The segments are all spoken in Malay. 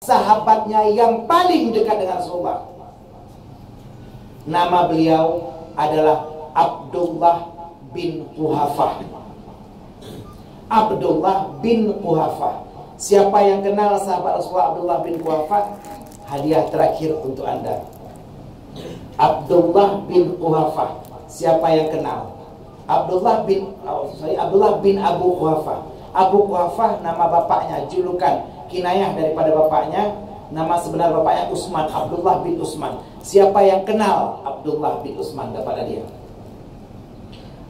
sahabatnya yang paling dekat dengan Rasulullah. Nama beliau adalah Abdullah bin Quhafah. Abdullah bin Quhafah. Siapa yang kenal sahabat Rasulullah Abdullah bin Quhafah? Hadiah terakhir untuk Anda. Abdullah bin Quhafah. Siapa yang kenal? Abdullah bin Abu Quhafah. Abu Quhafah nama bapaknya, julukan kinayah daripada bapaknya. Nama sebenar bapaknya Utsman, Abdullah bin Utsman. Siapa yang kenal Abdullah bin Utsman? Dapat dia.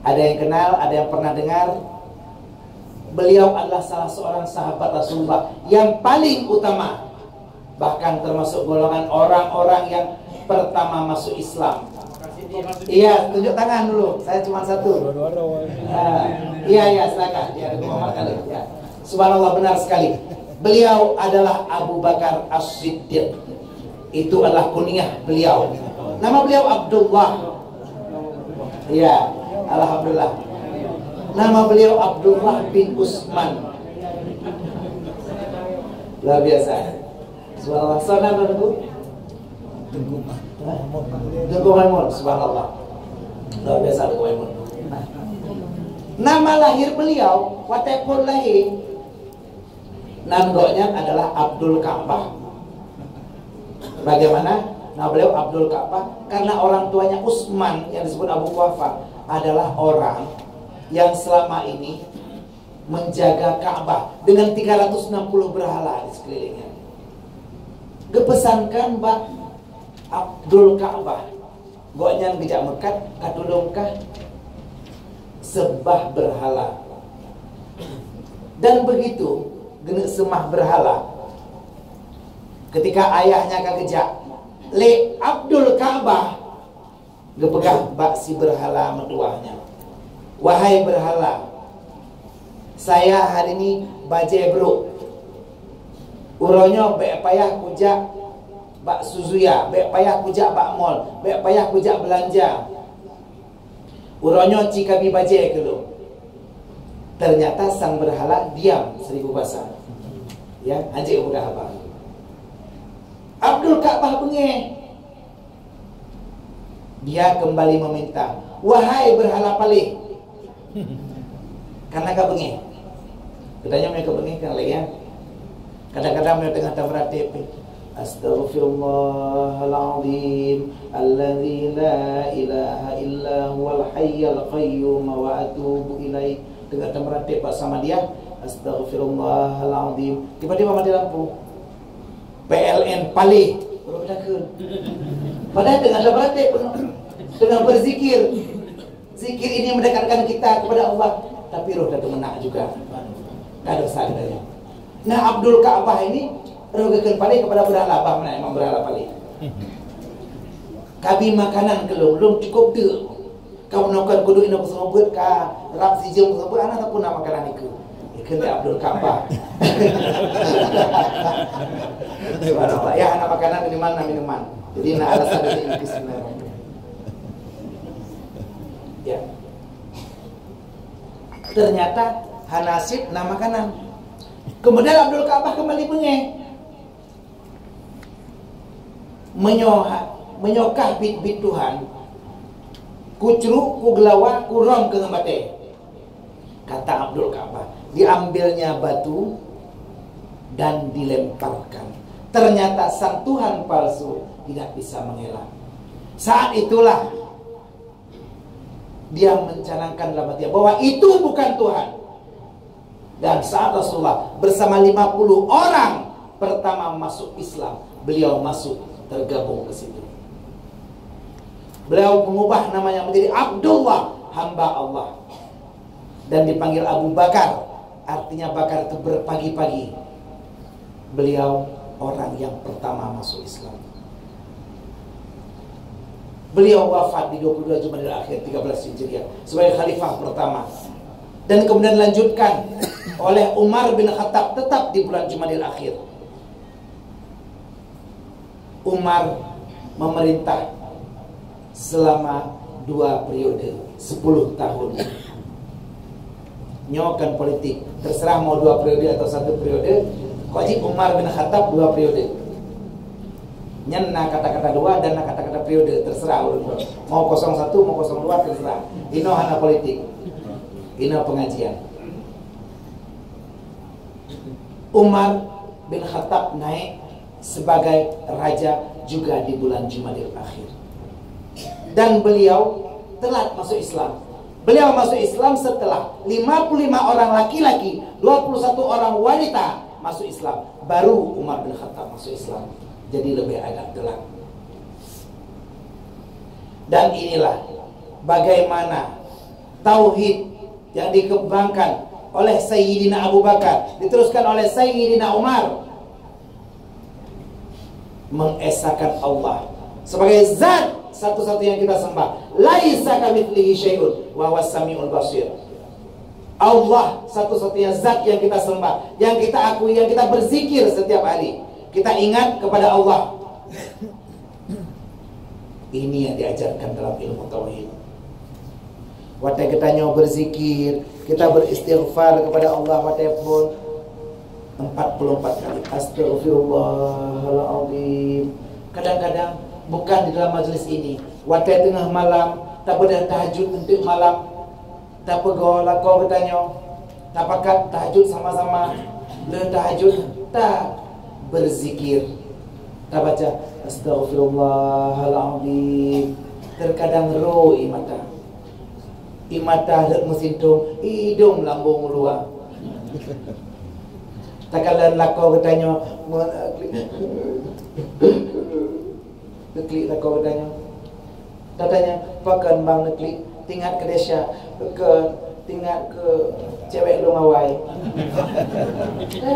Ada yang kenal, ada yang pernah dengar. Beliau adalah salah seorang sahabat Rasulullah yang paling utama, bahkan termasuk golongan orang-orang yang pertama masuk Islam. Iya, tunjuk tangan dulu. Saya cuma satu. Iya, silakan. Ya, Muhammad kali. Ya. Subhanallah, benar sekali. Beliau adalah Abu Bakar As-Siddiq. Itu adalah kunyah beliau. Nama beliau Abdullah. Iya, alhamdulillah. Nama beliau Abdullah bin Utsman. Luar biasa. Subhanallah. Saudara Tengku Maimun. Subhanallah. Luar biasa Tengku Maimun. Nama lahir beliau, watepun lahir, nanggoknya adalah Abdul Ka'bah. Bagaimana? Nah, beliau Abdul Ka'bah karena orang tuanya Utsman yang disebut Abu Quhafah adalah orang yang selama ini menjaga Ka'bah dengan 360 berhala di sekelilingnya. Gepesankan Mbak Abdul Ka'bah goknya gejak mekat katulungkah sembah berhala. Dan begitu genek semah berhala, ketika ayahnya kagejak le Abdul Ka'bah gepegah bak si berhala metuahnya. Wahai berhala, saya hari ini baje bro. Uronyo bek payah kujak bak suzuya, bek payah kujak bak mall, bek payah kujak belanja. Uronyo cikabi baje kelo. Ternyata sang berhala diam 1000 bahasa. Ya, anjing udah apa? Abdul Ka'bah bengeh. Dia kembali meminta, wahai berhala palih. Karena kau bengih. Katanya mereka bengih kan lagi ya. Kadang-kadang mereka tengah tamratip. Astaghfirullahaladzim alladzi la ilaha illa huwal hayyul qayyum wa atubu ilaih. Tengah tamratip sama dia. Astaghfirullahaladzim. Tiba-tiba mati lampu. PLN palih. Padahal tengah tamratip tengah berzikir. Zikir ini mendekatkan kita kepada Allah, tapi roh dah menak juga. Ada dosa dia. Nah, Abdul Ka'bah ini roh kekan paling kepada berhala, bah mana emang berhala paling. Kabi makanan belum cukup tu. Kau menokkan kudu ina semua buat ka rap si jeng semua anak tak pun makanan itu. Ikan Abdul Ka'bah. Subhanallah. Ya, anak makanan minuman. Jadi nak alasan dari bismillah. Ya. Ternyata hanasib nama kanan. Kemudian Abdul Ka'bah kembali bengeh, menyokah bit Tuhan, kucruk ku gelawa ku rom ke ngembate. Kata Abdul Ka'bah, diambilnya batu dan dilemparkan. Ternyata sang Tuhan palsu tidak bisa mengelak. Saat itulah dia mencanangkan dalam hatinya bahwa itu bukan Tuhan. Dan saat Rasulullah bersama 50 orang pertama masuk Islam, beliau masuk tergabung ke situ. Beliau mengubah namanya menjadi Abdullah, hamba Allah. Dan dipanggil Abu Bakar, artinya bakar itu berpagi-pagi. Beliau orang yang pertama masuk Islam. Beliau wafat di 22 Jumadil Akhir 13 Hijriah sebagai khalifah pertama. Dan kemudian dilanjutkan oleh Umar bin Khattab tetap di bulan Jumadil Akhir. Umar memerintah selama 2 periode 10 tahun. Nyokan politik, terserah mau 2 periode atau 1 periode, Wajib Umar bin Khattab 2 periode. Nyana kata-kata 2 dan kata-kata periode, terserah urut. Mau 01, mau 02 terserah. Ino hana politik. Ino pengajian. Umar bin Khattab naik sebagai raja juga di bulan Jumadil Akhir. Dan beliau telat masuk Islam. Beliau masuk Islam setelah 55 orang laki-laki, 21 orang wanita masuk Islam. Baru Umar bin Khattab masuk Islam. Jadi lebih agak telat. Dan inilah bagaimana tauhid yang dikembangkan oleh Sayyidina Abu Bakar, diteruskan oleh Sayyidina Umar, mengesahkan Allah sebagai zat satu-satunya yang kita sembah. Laisa kamitslihi syai'un wa huwas samiul basir. Allah satu-satunya zat yang kita sembah, yang kita akui, yang kita berzikir setiap hari. Kita ingat kepada Allah. Ini yang diajarkan dalam ilmu tauhid. Waktu kita nyawa berzikir, kita beristighfar kepada Allah walaupun 44 kali astagfirullahaladzim. Kadang-kadang bukan di dalam majlis ini, waktu tengah malam tak boleh tahajud untuk malam, tak pegol kau bertanya, tak pakat tahajud sama-sama, le tahajud tak berzikir, tak baca astagfirullahaladzim. Terkadang roh imata lek mesintung, hidung lambung luar. Tak kala lakau bertanya, neklik lakau bertanya. Tak tanya, pakan bang neklik, tinggal ke desa, tinggal ke cewek lu ngawai.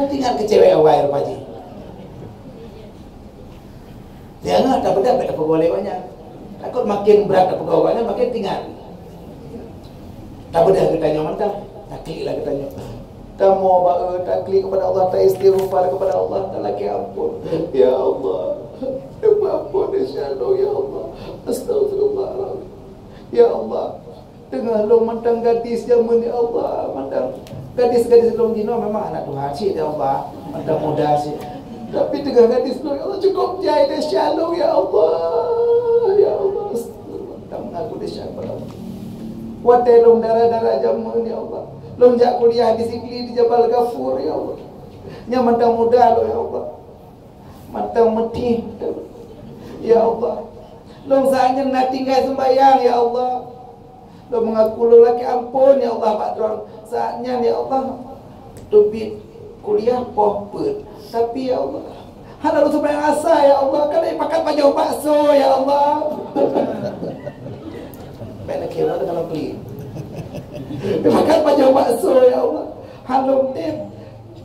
Tinggal ke cewek awai rupaji. Dia nggak tak beda beda pegawainya. Takut makin berat pegawainya makin tinggal. Tak beda ketanya mantap, tak klik lah ketanya. Tak mau tak klik kepada Allah, tak istighfar kepada Allah, tak lagi ampun. Ya Allah, ampun insyaallah ya Allah. Astagfirullahaladzim. Ya Allah, tengah long mantang gadis zaman ya Allah, mantang gadis-gadis long dino memang anak Tuhan sih ya Allah, mantang muda sih. Tapi tengah gadis long ya Allah cukup jahit insyaallah ya Allah. Ya Allah, mantang mengaku insyaallah. Watai long darah-darah zaman ya Allah. Long jak kuliah di Sikli di Jabal Ghafur ya Allah. Nya mantang muda lo ya Allah. Mantang meti. Ya Allah. Long saatnya nak tinggal sembahyang ya Allah. Long mengaku lo laki ampun ya Allah Pak Dron. Saatnya ya Allah tubit kuliah popet. Tapi ya Allah, hana lu sembahyang asa ya Allah. Kan pakat pajau bakso ya Allah. Baiklah kira dengan beli. Makan pajau bakso ya Allah. Halum tip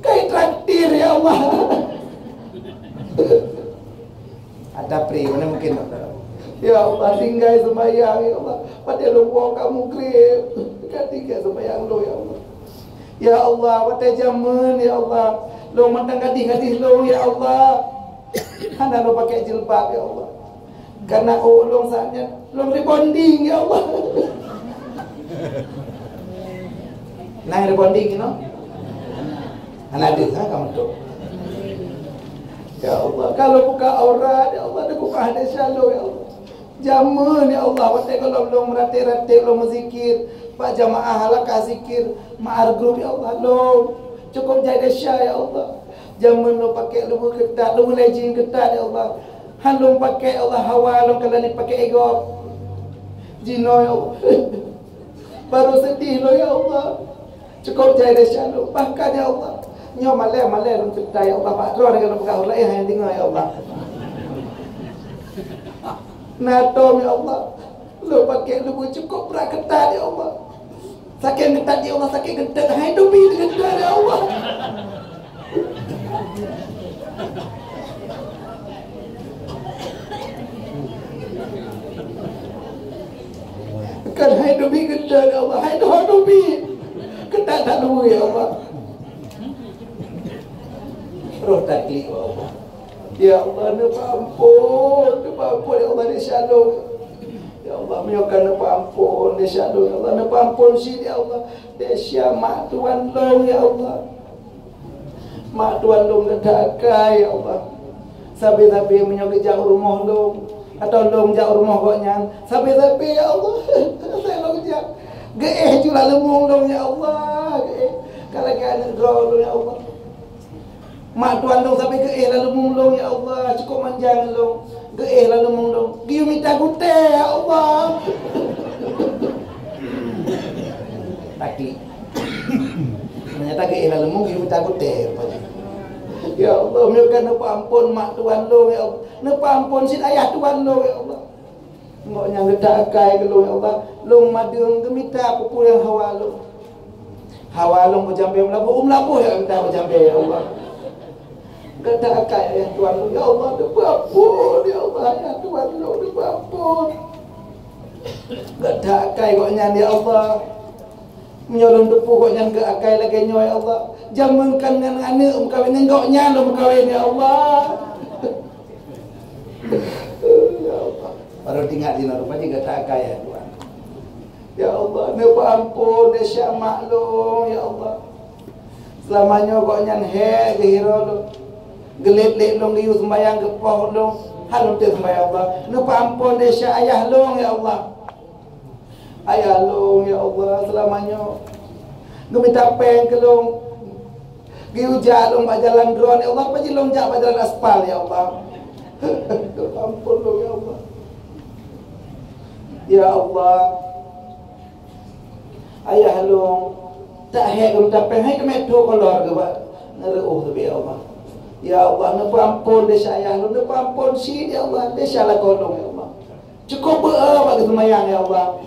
kai traktir ya Allah. Ada pri mana mungkin ya Allah tinggal sembahyang ya Allah. Pada lu buang kamu grip. Kan tinggal sembahyang lu ya Allah. Ya Allah, pada zaman ya Allah. Lu mantang gadis-gadis lu ya Allah. Hana lu pakai jilbab ya Allah. Karena ulung saatnya lu rebonding ya Allah. Nah rebonding you know. Anak dia kamu tu. Ya Allah, kalau buka aurat ya Allah, dia buka hadis shalom ya Allah. Jaman ya Allah, waktu kalau belum merati-rati belum zikir, pak jamaah halakah zikir, ma'ar grup ya Allah, lo cukup jadi syah ya Allah. Jaman lo pakai lu ketat, lu lejing ketat ya Allah. Han lo pakai Allah hawa lo kalau ni pakai ego. Jino ya Allah. Baru sedih lo ya Allah. Cukup jadi syah lo, bahkan ya Allah. Nyo malai lo ketat ya Allah. Pak Ron kalau pakai Allah yang tinggal ya Allah. Natom ya Allah. Lo pakai lu cukup berat ketat ya Allah. Sakit ketat ya Allah, sakit ketat. Hai dubi ketat ya Allah. Kan hai dubi ketat ya Allah. Hai dubi ketat tak dulu ya Allah. Roh taklik ya Allah. Ya Allah, nepa ampun ya Allah, ni shalom. Ya Allah, menyokan nepa ampun, ni shalom. Ya Allah, nepa ampun si ya Allah. Desya mak tuan long ya Allah. Mak tuan long kedakai ya Allah. Sabi-sabi menyok jauh rumah long atau long jauh rumah koknya. Sabi-sabi ya Allah. Saya long jauh. Geeh jula lemung long ya Allah. Geeh. Kalau anak draw long ya Allah. Mak tuan long sampai geeh lalu lemung ya Allah. Cukup manjang long. Geeh lalu lemung long. Giu minta gute ya Allah. Taki. Ternyata geeh lalu lemung giu minta gute. Ya Allah, mereka napa ampun mak tuan lo ya Allah. Napa ampun sin ayah tuan lo ya Allah. Mbok nyang gedakai ke lo ya Allah. Long madung gemita pupu yang hawa lo. Hawa long berjambe melabuh ya minta berjambe ya Allah. Gedakai ayah tuan lo ya Allah, napa ampun ya Allah ayah tuan lo napa ampun. Gedakai kok nyan ya Allah. Menyolong tepuh kok nyan ke akai lagi nyoy ya Allah. Jamankan dengan anak mengkawin nenggoknya lo mengkawin ya Allah. Ya Allah. Baru tinggal di rumah juga tak kaya Tuhan. Ya Allah, napa ampun desya maklum ya Allah. Selamanya kok nyan he gehiro lo. Gelet-let lo ngiu sembayang gepoh lo. Halus te sembayang Allah. Napa ampun desya ayah lo ya Allah. Ayah lo ya Allah selamanya. Geminta peng ke lo. Giujak long pak jalan drone ya Allah, paji long jak pak jalan aspal ya Allah. Ampun lo ya Allah. Ya Allah. Ayah long tak hek long tak pengen ke metro kolor ke pak. Ngereuh tapi ya Allah. Ya Allah, napa ampun desa ayah long, napa ampun si ya Allah, desa lah kolong ya Allah. Cukup pak kesemayang ya Allah.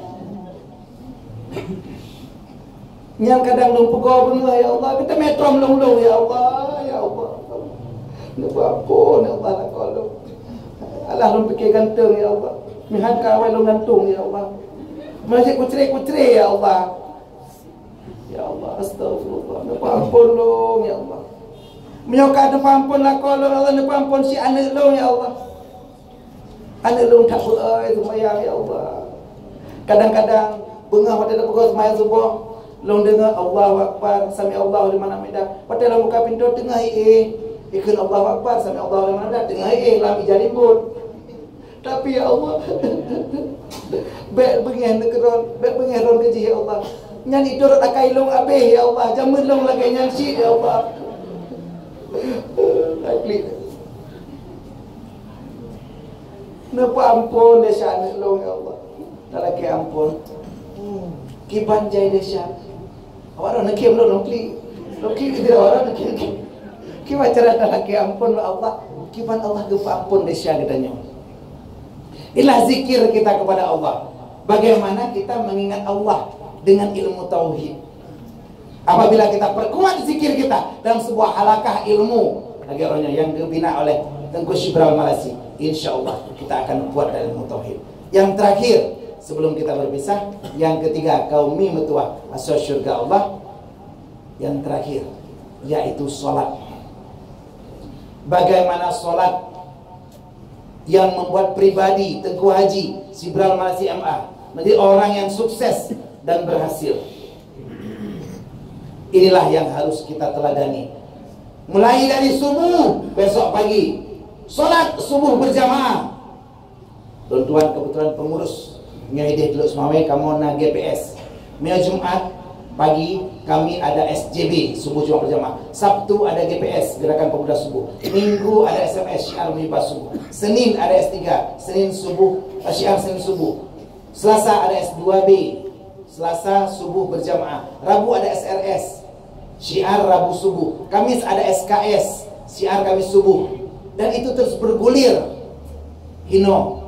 Yang kadang long pegau pun ya Allah, kita metrom long ya Allah, ya Allah. Napa ampun ya Allah lah kolong. Allah long pikir gantung ya Allah. Mihan kawai long gantung ya Allah. Masih kucre-kucre ya Allah. Ya Allah, astagfirullah. Napa ampun long ya Allah. Menyokat napa ampun lah kolong Allah, napa ampun si anak long ya Allah. Anak long tak berai semayang ya Allah. Kadang-kadang bengah pada pegau semayang subuh. Long dengar Allahu Akbar, sami Allahu liman hamidah. Padahal buka pintu tengah ikut Allahu Akbar, sami Allahu liman hamidah tengah lam ijalimbun. Tapi ya Allah, baik bengian keron, baik bengian ron keji ya Allah. Nyan idorot akai long abeh ya Allah, jamun long lagi nyan si ya Allah. Akli. Napa ampun desa anak long ya Allah. Tak lagi ampun. Kiban jai desa. Awak nak kiam lo nokli tidak orang nak kiam. Kiban cara tak lagi ampun Allah. Kiban Allah gepa ampun desa katanya. Inilah zikir kita kepada Allah. Bagaimana kita mengingat Allah dengan ilmu tauhid. Apabila kita perkuat zikir kita dalam sebuah halakah ilmu lagi orangnya yang dibina oleh Tengku Syibral Malasi, insyaallah kita akan kuat dalam ilmu tauhid. Yang terakhir sebelum kita berpisah, yang ketiga kaumi metuah asal syurga Allah. Yang terakhir yaitu solat. Bagaimana solat yang membuat pribadi Tengku Haji Syibral Malasi MA menjadi orang yang sukses dan berhasil. Inilah yang harus kita teladani. Mulai dari subuh besok pagi, solat subuh berjamaah. Tuan-tuan kebetulan pengurus ngedeh dulu semua kamu na GPS. Minggu Jumat pagi kami ada SJB subuh Jumat berjamaah. Sabtu ada GPS Gerakan Pemuda Subuh. Minggu ada SMS Syiar Muhibah Subuh. Senin ada S3 Senin subuh Syiar Senin subuh. Selasa ada S2B Selasa subuh berjamaah. Rabu ada SRS Syiar Rabu subuh. Kamis ada SKS Syiar Kamis subuh. Dan itu terus bergulir. Hino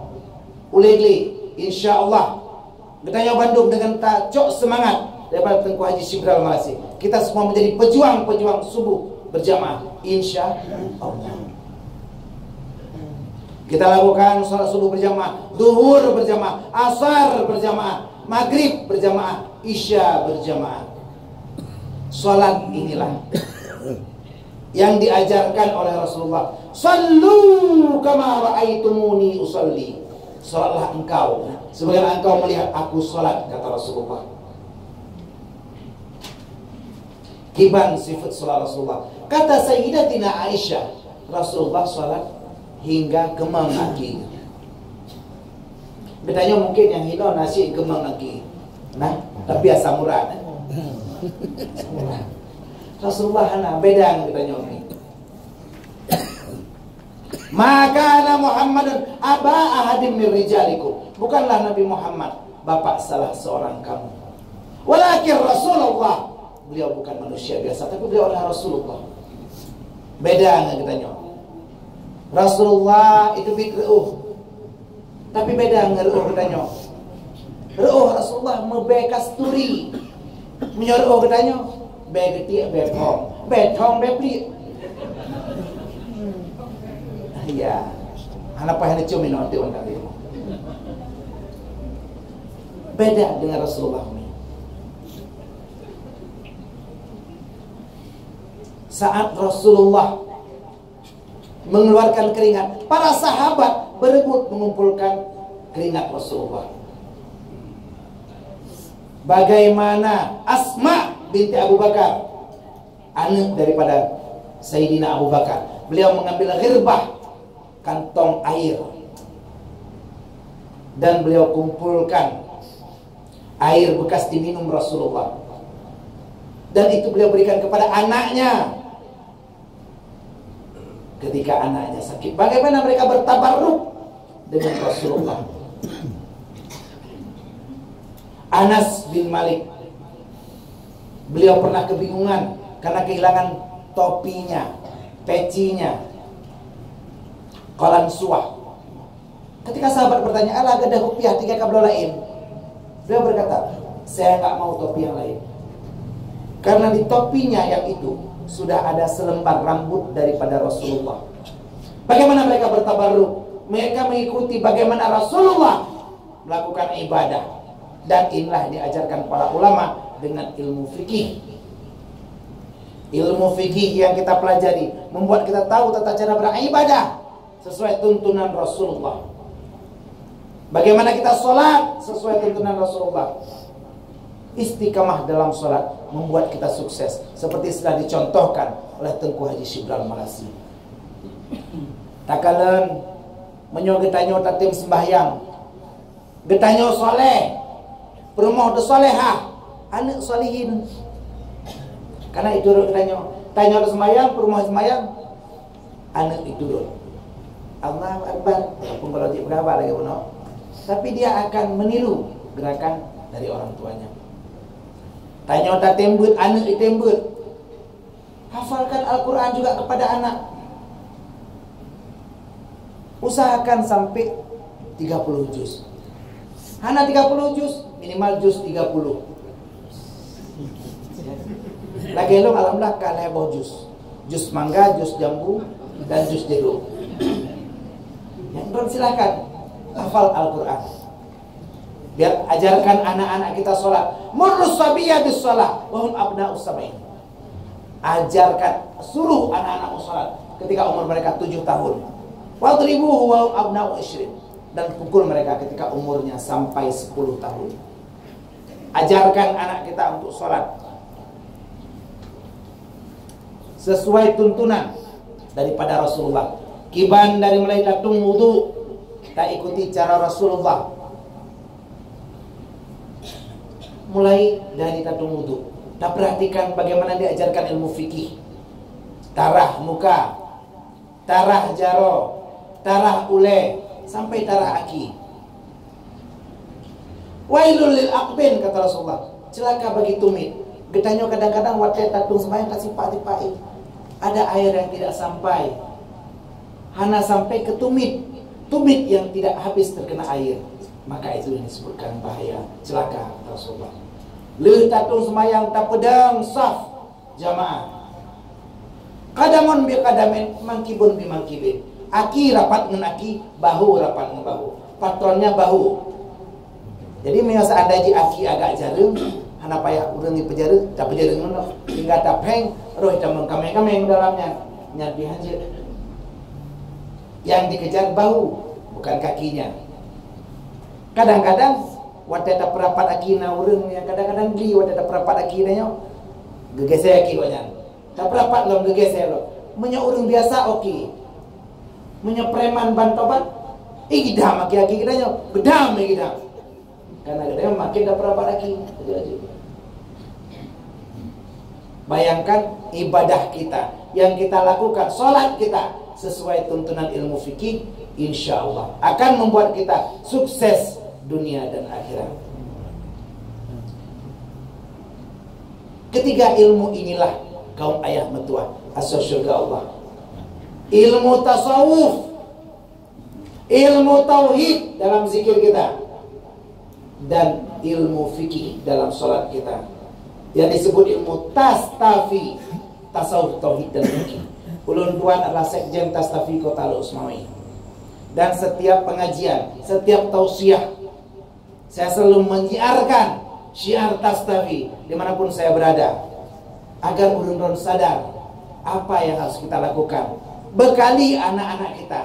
Ulegli InsyaAllah Gedanya Bandung dengan cok semangat daripada Tengku Haji Syibral Malasi. Kita semua menjadi pejuang-pejuang subuh berjamaah InsyaAllah. Kita lakukan sholat subuh berjamaah, duhur berjamaah, asar berjamaah, maghrib berjamaah, isya berjamaah. Sholat inilah yang diajarkan oleh Rasulullah. Sallu kama ra'aitumuni usalli. Sholatlah engkau sebagaimana engkau melihat aku sholat, kata Rasulullah. Kiban sifat sholat Rasulullah. Kata Sayyidatina Aisyah, Rasulullah sholat hingga kemang kaki. Bedanya mungkin yang hino nasi kemang kaki. Nah, tapi asam murad. Rasulullah hana beda bedanya ini. Maka ana Muhammadun aba ahadim min rijalikum. Bukanlah Nabi Muhammad bapak salah seorang kamu. Walakin Rasulullah. Beliau bukan manusia biasa, tapi beliau adalah Rasulullah. Beda katanya. Rasulullah itu bid'uh. Tapi beda ngeruh katanya. Ruh Rasulullah mebekas turi. Menyoruh katanya. Begetik betong. Betong bepli. Ya. Hanapa yang ciumin nanti orang tadi. Beda dengan Rasulullah ini. Saat Rasulullah mengeluarkan keringat, para sahabat berebut mengumpulkan keringat Rasulullah. Bagaimana Asma binti Abu Bakar, anak daripada Sayyidina Abu Bakar, beliau mengambil ghirbah, kantong air, dan beliau kumpulkan air bekas diminum Rasulullah, dan itu beliau berikan kepada anaknya. Ketika anaknya sakit, bagaimana mereka bertabarruk dengan Rasulullah. Anas bin Malik, beliau pernah kebingungan karena kehilangan topinya, pecinya, kolan suah. Ketika sahabat bertanya, "Ala ada rupiah 3 kabel lain?" Beliau berkata, "Saya nggak mau topi yang lain, karena di topinya yang itu sudah ada selembar rambut daripada Rasulullah." Bagaimana mereka bertabarruk? Mereka mengikuti bagaimana Rasulullah melakukan ibadah. Dan inilah diajarkan para ulama dengan ilmu fikih. Ilmu fikih yang kita pelajari membuat kita tahu tata cara beribadah sesuai tuntunan Rasulullah. Bagaimana kita sholat sesuai tuntunan Rasulullah. Istiqamah dalam sholat membuat kita sukses, seperti sudah dicontohkan oleh Tengku Haji Shibral Malasi. Takalan menyo getanyo tatim sembahyang, getanyo soleh, perumah de solehah, anak solihin. Karena itu getanyo, tanyo sembahyang, perumah sembahyang, anak itu. Allahu Akbar, walaupun kalau dia berapa lagi puno, tapi dia akan meniru gerakan dari orang tuanya. Tanya tak tembut, anak ditembut. Hafalkan Al-Quran juga kepada anak. Usahakan sampai 30 juz. Hana 30 juz, minimal juz 30. Lagi lo alhamdulillah kan heboh juz. Juz mangga, juz jambu, dan juz jeruk. Yang silakan hafal Al-Quran. Biar ajarkan anak-anak kita sholat. Murrus sabiyya bis sholat wahum abna'us sab'in. Ajarkan, suruh anak-anakmu sholat ketika umur mereka 7 tahun. Wadribuhu wahum abna'u 20. Dan pukul mereka ketika umurnya sampai 10 tahun. Ajarkan anak kita untuk sholat sesuai tuntunan daripada Rasulullah. Kiban dari mulai datung wudu, tak ikuti cara Rasulullah. Mulai dari tatung wudu, tak perhatikan bagaimana diajarkan ilmu fikih. Tarah muka, tarah jaro, tarah ule, sampai tarah aki. Wailul lil aqbin, kata Rasulullah, celaka bagi tumit. Getanyo kadang-kadang waktu tatung sembahyang kasih pati-pati, ada air yang tidak sampai, hana sampai ke tumit, tumit yang tidak habis terkena air. Maka itu yang disebutkan bahaya, celaka Rasulullah. Leuh tatung semayang tak pedang saf jamaah. Kadamun bi kadamin, mangkibun bi mangkibin. Aki rapat dengan aki, bahu rapat dengan bahu. Patronnya bahu. Jadi misalnya ada aki agak jarum, hana payah urang di pejaru, tak pejaru ngono, hingga tapeng, roh hitam mengkameng-kameng dalamnya. Nyati hancur. Yang dikejar bahu, bukan kakinya. Kadang-kadang waktu ada perapat akina urang yang kadang-kadang beli waktu ada perapat akina nya gegesek aki banyak. Tak berapat lo gegesek lo. Menyak orang biasa okey. Menyak preman bantobat. Gidam aki-aki kitanya. Gedam gidam. Karena kadang makin dah berapat lagi. Bayangkan ibadah kita yang kita lakukan, solat kita sesuai tuntunan ilmu fikih, insya Allah akan membuat kita sukses dunia dan akhirat. Ketiga ilmu inilah kaum ayah mertua asal syurga Allah. Ilmu tasawuf, ilmu tauhid dalam zikir kita, dan ilmu fikih dalam solat kita, yang disebut ilmu tastafi, tasawuf, tauhid dan fikih. Ulun Tuan adalah sekjen Tastafi Kota Usmawi. Dan setiap pengajian, setiap tausiah, saya selalu menyiarkan syiar Tastafi dimanapun saya berada, agar ulun sadar apa yang harus kita lakukan. Bekali anak-anak kita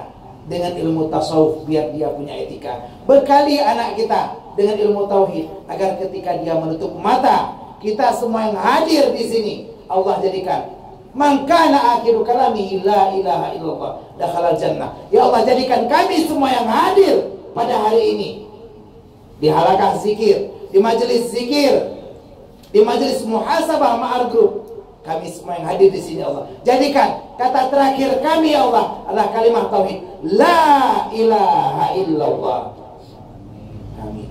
dengan ilmu tasawuf biar dia punya etika. Bekali anak kita dengan ilmu tauhid agar ketika dia menutup mata, kita semua yang hadir di sini Allah jadikan man kana akhiru kalamihi la ilaha illallah dakhalal jannah. Ya Allah, jadikan kami semua yang hadir pada hari ini di halaqah zikir, di majelis zikir, di majelis muhasabah ma'al grup, kami semua yang hadir di sini Allah jadikan kata terakhir kami ya Allah adalah kalimat tauhid la ilaha illallah. Amin.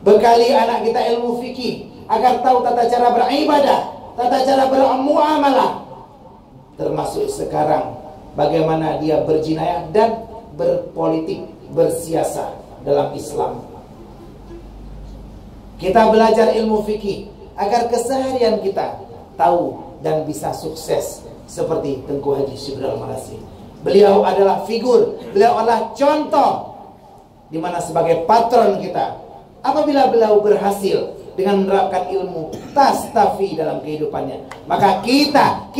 Bekali anak kita ilmu fikih agar tahu tata cara beribadah, tata cara bermuamalah, termasuk sekarang bagaimana dia berjinayah dan berpolitik, bersiasat dalam Islam. Kita belajar ilmu fikih agar keseharian kita tahu dan bisa sukses seperti Tengku Haji Syibri Al-Marasi. Beliau adalah figur, beliau adalah contoh di mana sebagai patron kita apabila beliau berhasil dengan menerapkan ilmu tastafi dalam kehidupannya, maka kita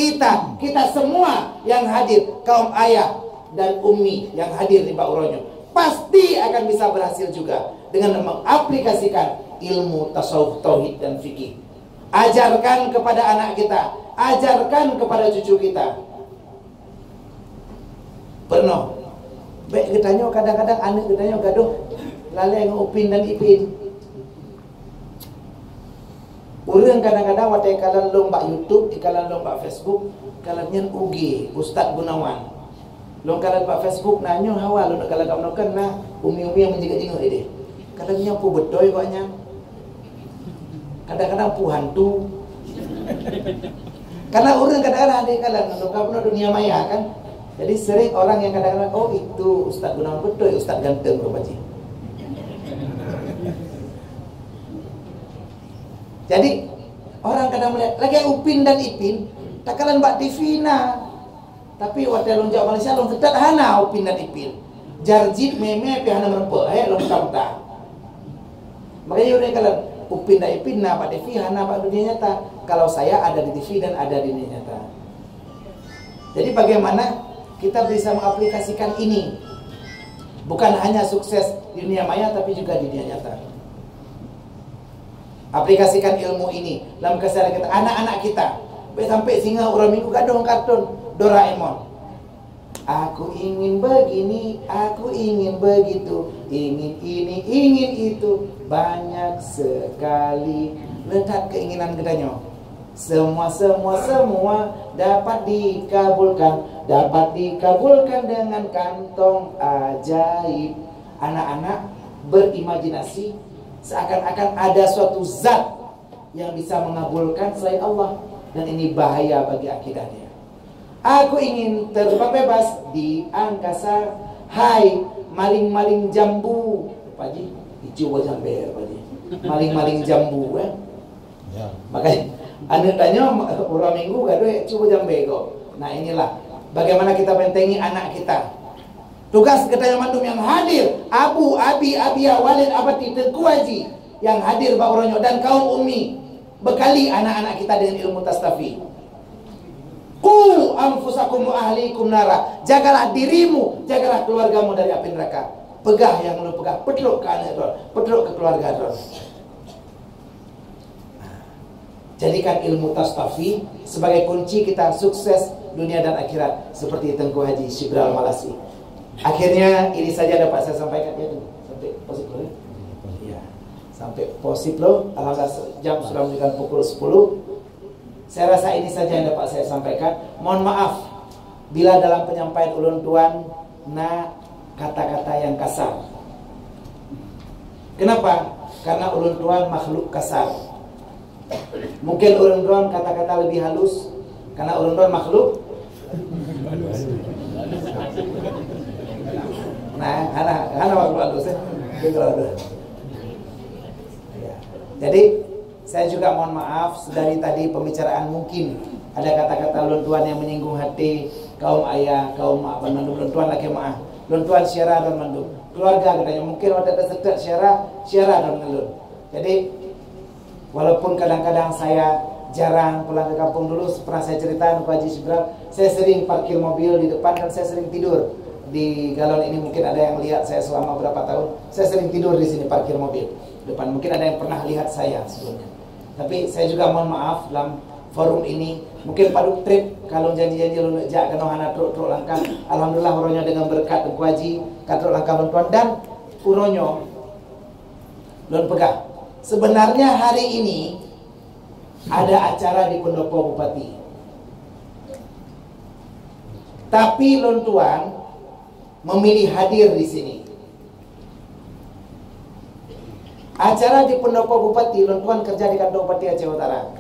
semua yang hadir, kaum ayah dan ummi yang hadir di Bauronyo, pasti akan bisa berhasil juga dengan mengaplikasikan ilmu tasawuf, tauhid dan fikih. Ajarkan kepada anak kita, ajarkan kepada cucu kita. Pernah baik ketanya kadang-kadang anak ketanya gaduh lalai ngupin dan ipin. Urang kadang-kadang watai kalan lomba YouTube, di kalan lomba Facebook, kalan nyen ugi Ustaz Gunawan. Long kalan pak Facebook nanyo hawa lo nak kalan kamu kena umi-umi yang menjaga jenguk ini. Kalan nyo pu bedoy koknya. Kadang-kadang pu hantu. Karena orang kadang-kadang ada kalan kamu dunia maya kan. Jadi sering orang yang kadang-kadang oh itu Ustaz Gunawan bedoy, Ustaz ganteng rupaji. Jadi orang kadang melihat lagi Upin dan Ipin tak kalan mbak Divina, tapi waktu lonjak Malaysia long ketat hana Upin dan Ipin jarjit meme pihana merempe long tamta. Makanya udah kalan Upin dan Ipin na pak Devi hana pak dunia nyata. Kalau saya ada di TV dan ada di dunia nyata. Jadi bagaimana kita bisa mengaplikasikan ini bukan hanya sukses di dunia maya tapi juga di dunia nyata. Aplikasikan ilmu ini dalam keseharian kita, anak-anak kita. Sampai singa orang minggu kadang kartun Doraemon. Aku ingin begini, aku ingin begitu, ingin ini, ingin itu, banyak sekali letak keinginan katanya. Semua dapat dikabulkan dengan kantong ajaib. Anak-anak berimajinasi seakan-akan ada suatu zat yang bisa mengabulkan selain Allah, dan ini bahaya bagi akidahnya. Aku ingin terbang bebas di angkasa, hai maling-maling jambu, Pak Ji, dicoba jamber Pak Ji, maling-maling jambu ya. Makanya anda tanya orang minggu gak ada coba jamber kok. Nah inilah bagaimana kita bentengi anak kita. Tugas ketanya mandum yang hadir, Abu, Abi, Abia, Walid, Abati, Tengku Haji yang hadir Pak Uronyo dan kaum ummi, bekali anak-anak kita dengan ilmu tastafi. Qu anfusakum wa ahlikum nara. Jagalah dirimu, jagalah keluargamu dari api neraka. Pegah yang lu pegang, pedluk ke anak itu, pedluk ke keluarga itu. Jadikan ilmu tastafi sebagai kunci kita sukses dunia dan akhirat, seperti Tengku Haji Shibral Malasi. Akhirnya ini saja dapat saya sampaikan ya, sampai posiplo ya. Iya, sampai posiplo. Alhamdulillah jam sudah menunjukkan pukul 10. Saya rasa ini saja yang dapat saya sampaikan. Mohon maaf bila dalam penyampaian ulun tuan kata-kata yang kasar. Kenapa? Karena ulun tuan makhluk kasar. Mungkin ulun tuan kata-kata lebih halus karena ulun tuan makhluk. Nah, anak makhluk halus ya. Jadi saya juga mohon maaf dari tadi pembicaraan mungkin ada kata-kata ulun tuan yang menyinggung hati kaum ayah, kaum mak mandum. Ulun tuan lagi maaf. Ulun tuan syarah dan mandum. Keluarga katanya mungkin ada kesedak syarah dan mandum. Jadi walaupun kadang-kadang saya jarang pulang ke kampung, dulu pernah saya ceritakan ke Haji Shibral, saya sering parkir mobil di depan dan saya sering tidur di galon ini. Mungkin ada yang lihat saya selama berapa tahun, saya sering tidur di sini parkir mobil depan. Mungkin ada yang pernah lihat saya sebelumnya. Tapi saya juga mohon maaf dalam forum ini, mungkin paduk trip kalau janji-janji lu jak kena hana truk langkah. Alhamdulillah uronyo dengan berkat Tengku Haji katruk langkah tuan dan uronyo lun pegang. Sebenarnya hari ini ada acara di Pendopo Bupati. Tapi lun tuan memilih hadir di sini. Acara di Pendopo Bupati, lun tuan kerja di kantor Bupati Aceh Utara.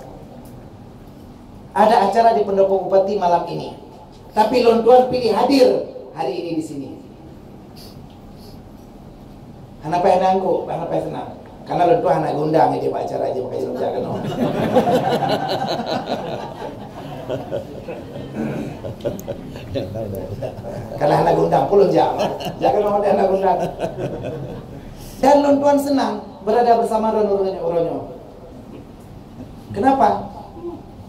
Ada acara di Pendopo Bupati malam ini. Tapi lun tuan pilih hadir hari ini di sini. Kenapa yang nanggu? Kenapa yang senang? Karena lu tuh anak gundang dia pak acara aja makanya lu jangan no. Karena anak gundang puluh jangan no dia anak gundang. Dan lu tuan senang berada bersama uronyo. Kenapa?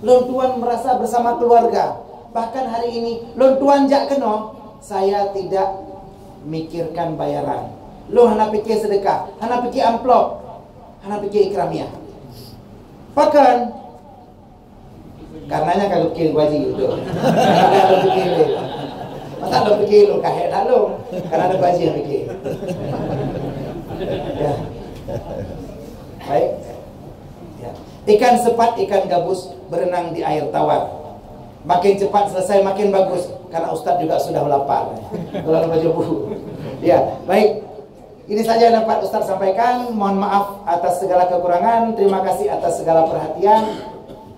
Lu tuan merasa bersama keluarga. Bahkan hari ini lu tuan jak keno, saya tidak mikirkan bayaran. Lu hana pikir sedekah, hana pikir amplop, hana pikir ikramiah. Bahkan karenanya kalau pikir gaji gitu. Kalau pikir masa lo pikir lu kahek dah lu, karena ada gaji yang pikir. Ya. Baik. Ya. Ikan sepat, ikan gabus berenang di air tawar. Makin cepat selesai makin bagus, karena Ustadz juga sudah lapar. Kalau baju buku. Ya, baik. Ini saja yang dapat Ustaz sampaikan. Mohon maaf atas segala kekurangan. Terima kasih atas segala perhatian.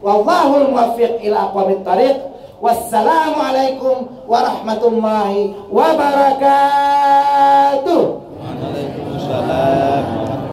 Wallahul muwaffiq ila aqwamit thariq. Wassalamualaikum warahmatullahi wabarakatuh.